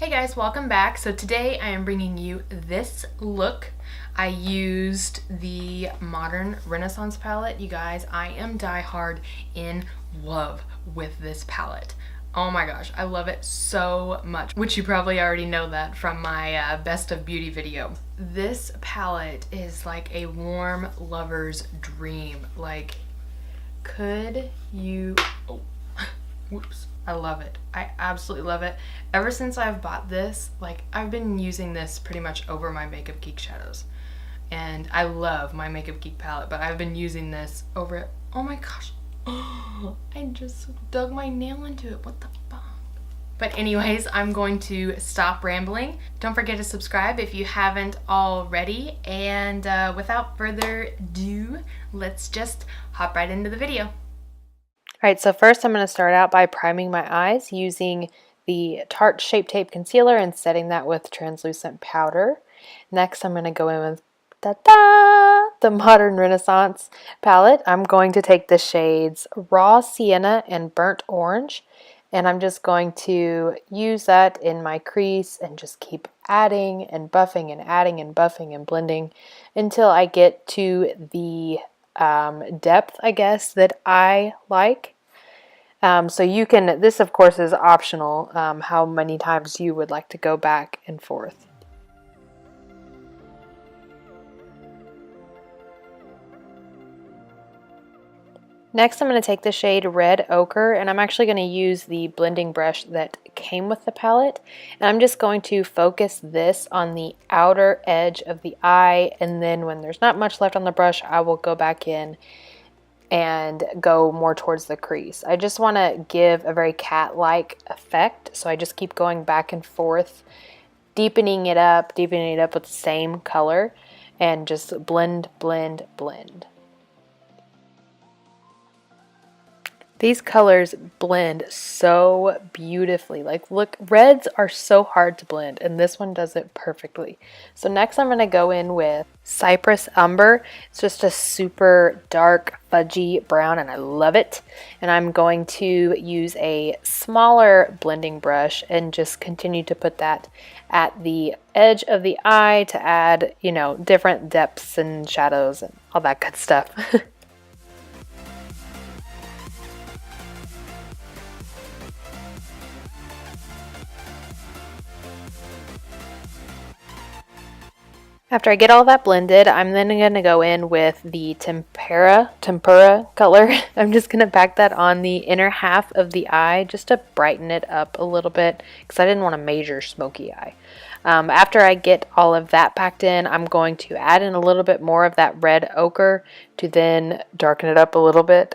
Hey guys, welcome back. So today I am bringing you this look. I used the Modern Renaissance palette. You guys, I am diehard in love with this palette. Oh my gosh, I love it so much, which you probably already know that from my Best of Beauty video. This palette is like a warm lover's dream. Like, could you... Oh, whoops. I love it. I absolutely love it. Ever since I've bought this, like, I've been using this pretty much over my Makeup Geek shadows. And I love my Makeup Geek palette, but I've been using this over it. Oh my gosh. Oh, I just dug my nail into it. What the fuck? But anyways, I'm going to stop rambling. Don't forget to subscribe if you haven't already. And without further ado, let's just hop right into the video. Alright, so first I'm going to start out by priming my eyes using the Tarte Shape Tape Concealer and setting that with translucent powder. Next I'm going to go in with the Modern Renaissance palette. I'm going to take the shades Raw Sienna and Burnt Orange, and I'm just going to use that in my crease and just keep adding and buffing and adding and buffing and blending until I get to the depth, I guess, that I like. So you can, this of course is optional, how many times you would like to go back and forth. Next I'm going to take the shade Red Ochre, and I'm actually going to use the blending brush that came with the palette, and I'm just going to focus this on the outer edge of the eye, and then when there's not much left on the brush, I will go back in and go more towards the crease. I just want to give a very cat-like effect, so I just keep going back and forth, deepening it up with the same color, and just blend, blend, blend. These colors blend so beautifully. Like, look, reds are so hard to blend, and this one does it perfectly. So next I'm going to go in with Cypress Umber. It's just a super dark, fudgy brown, and I love it. And I'm going to use a smaller blending brush and just continue to put that at the edge of the eye to add, you know, different depths and shadows and all that good stuff. After I get all that blended, I'm then going to go in with the Tempera color. I'm just going to pack that on the inner half of the eye just to brighten it up a little bit because I didn't want a major smoky eye. After I get all of that packed in, I'm going to add in a little bit more of that Red Ochre to then darken it up a little bit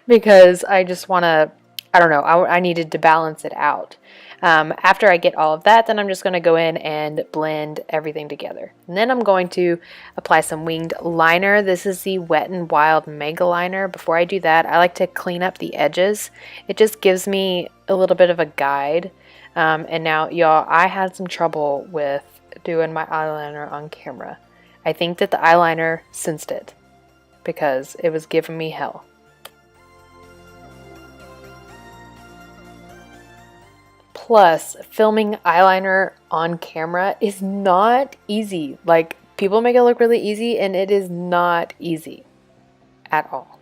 because I just want to, I don't know, I needed to balance it out. After I get all of that, then I'm just going to go in and blend everything together. And then I'm going to apply some winged liner. This is the Wet n Wild Mega Liner. Before I do that, I like to clean up the edges. It just gives me a little bit of a guide. And now, y'all, I had some trouble with doing my eyeliner on camera. I think that the eyeliner sensed it because it was giving me hell. Plus, filming eyeliner on camera is not easy. Like, people make it look really easy, and it is not easy at all.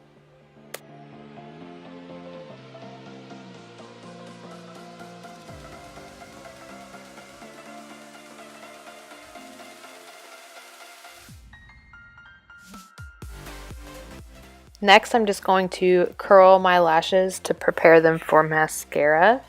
Next, I'm just going to curl my lashes to prepare them for mascara.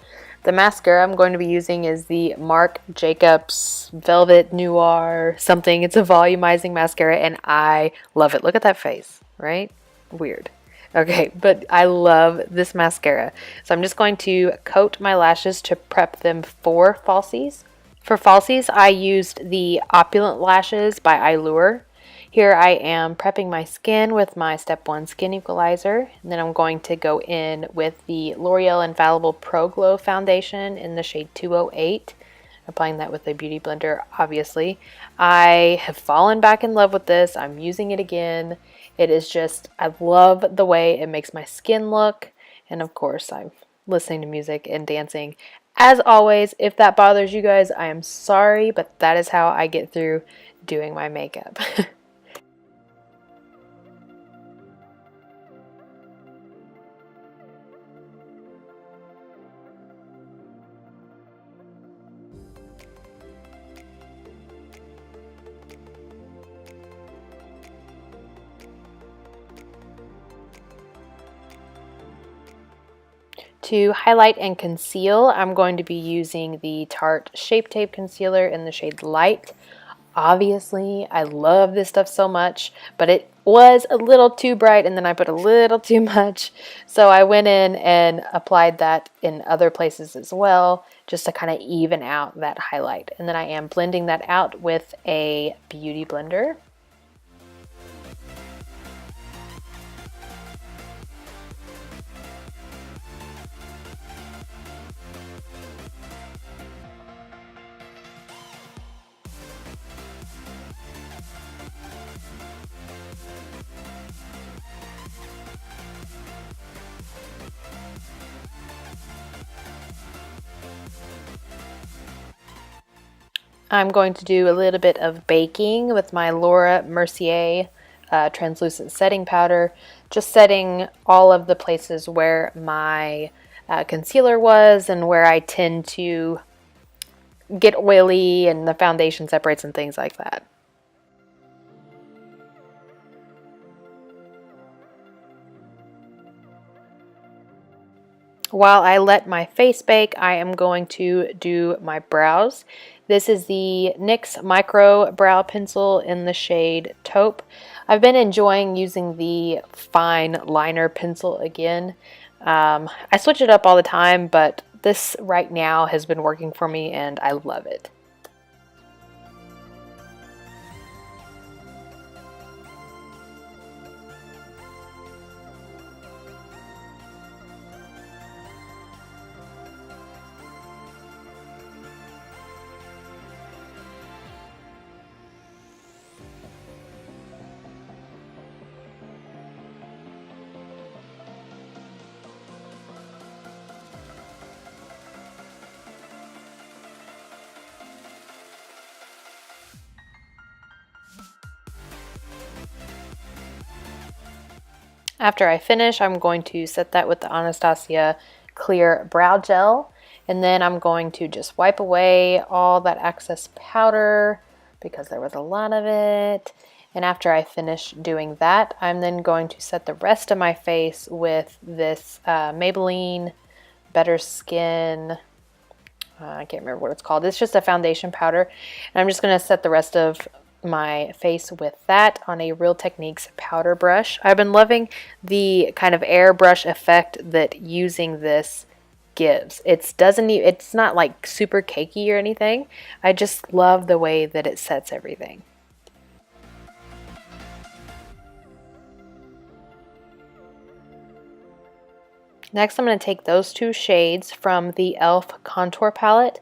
The mascara I'm going to be using is the Marc Jacobs Velvet Noir something. It's a volumizing mascara, and I love it. Look at that face, right? Weird. Okay, but I love this mascara. So I'm just going to coat my lashes to prep them for falsies. For falsies, I used the Oppulent lashes by Eylure. Here I am prepping my skin with my Step 1 Skin Equalizer, and then I'm going to go in with the Loreal Infallible Pro Glow Foundation in the shade 208. Applying that with a beauty blender, obviously. I have fallen back in love with this. I'm using it again. It is just, I love the way it makes my skin look, and of course I'm listening to music and dancing As always, if that bothers you guys, I am sorry, but that is how I get through doing my makeup. To highlight and conceal, I'm going to be using the Tarte Shape Tape Concealer in the shade Light. Obviously, I love this stuff so much, but it was a little too bright and then I put a little too much. So I went in and applied that in other places as well, just to kind of even out that highlight. And then I am blending that out with a beauty blender. I'm going to do a little bit of baking with my Mercier translucent setting powder, just setting all of the places where my concealer was and where I tend to get oily and the foundation separates and things like that. While I let my face bake, I am going to do my brows. This is the NYX Micro Brow Pencil in the shade Taupe. I've been enjoying using the fine liner pencil again. I switch it up all the time, but this right now has been working for me and I love it. After I finish, I'm going to set that with the Anastasia Clear Brow Gel, and then I'm going to just wipe away all that excess powder because there was a lot of it. And after I finish doing that, I'm then going to set the rest of my face with this Maybelline Better Skin, I can't remember what it's called. It's just a foundation powder. And I'm just going to set the rest of my face with that on a Real Techniques powder brush. I've been loving the kind of airbrush effect that using this gives. It's not like super cakey or anything. I just love the way that it sets everything. Next, I'm going to take those two shades from the e.l.f. contour palette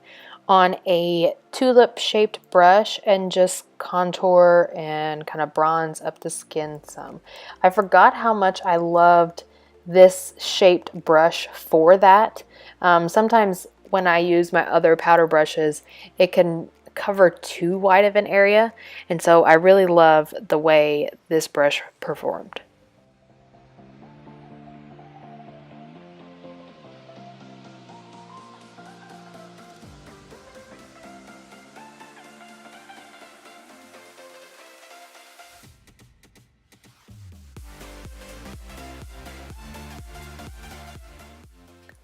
on a tulip shaped brush and just contour and kind of bronze up the skin some. I forgot how much I loved this shaped brush for that. Sometimes when I use my other powder brushes, it can cover too wide of an area, and so I really love the way this brush performed.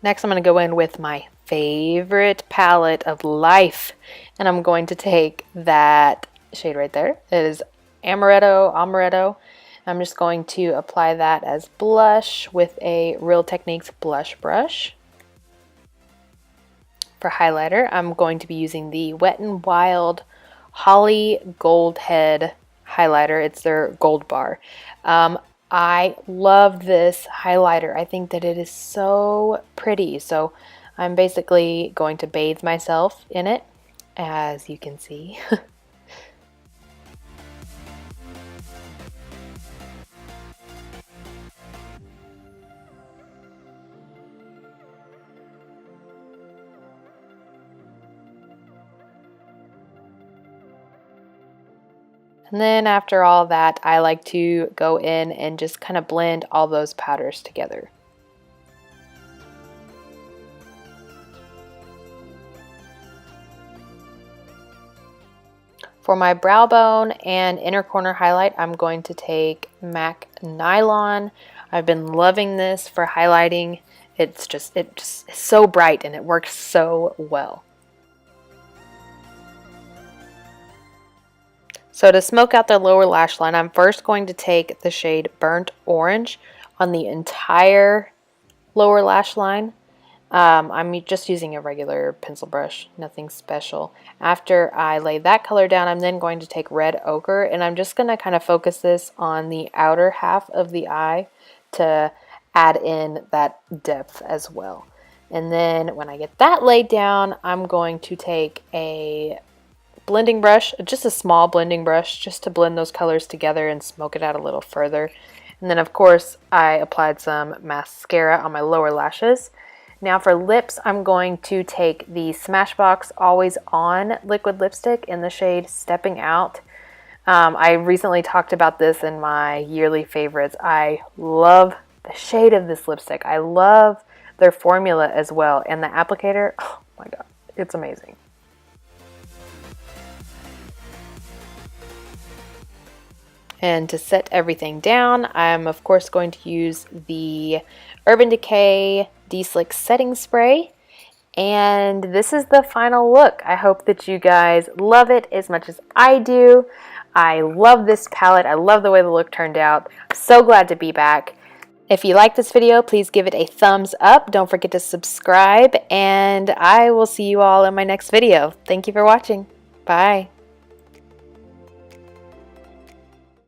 Next, I'm going to go in with my favorite palette of life, and I'm going to take that shade right there. It is Amaretto. I'm just going to apply that as blush with a Real Techniques blush brush. For highlighter, I'm going to be using the Wet n Wild Holly Gold Head highlighter. It's their gold bar. I love this highlighter. I think that it is so pretty. So I'm basically going to bathe myself in it, as you can see. And then after all that, I like to go in and just kind of blend all those powders together. For my brow bone and inner corner highlight, I'm going to take MAC Nylon. I've been loving this for highlighting. It's just so bright and it works so well. So to smoke out the lower lash line, I'm first going to take the shade Burnt Orange on the entire lower lash line. I'm just using a regular pencil brush, nothing special. After I lay that color down, I'm then going to take Red Ochre, and I'm just going to kind of focus this on the outer half of the eye to add in that depth as well. And then when I get that laid down, I'm going to take a blending brush, just a small blending brush, just to blend those colors together and smoke it out a little further. And then of course I applied some mascara on my lower lashes. Now for lips, I'm going to take the Smashbox Always On liquid lipstick in the shade Stepping Out. I recently talked about this in my yearly favorites. I love the shade of this lipstick. I love their formula as well. And the applicator, oh my god, it's amazing. And to set everything down, I'm of course going to use the Urban Decay De Slick setting spray. And this is the final look. I hope that you guys love it as much as I do. I love this palette. I love the way the look turned out. I'm so glad to be back. If you like this video, please give it a thumbs up. Don't forget to subscribe, and I will see you all in my next video. Thank you for watching. Bye.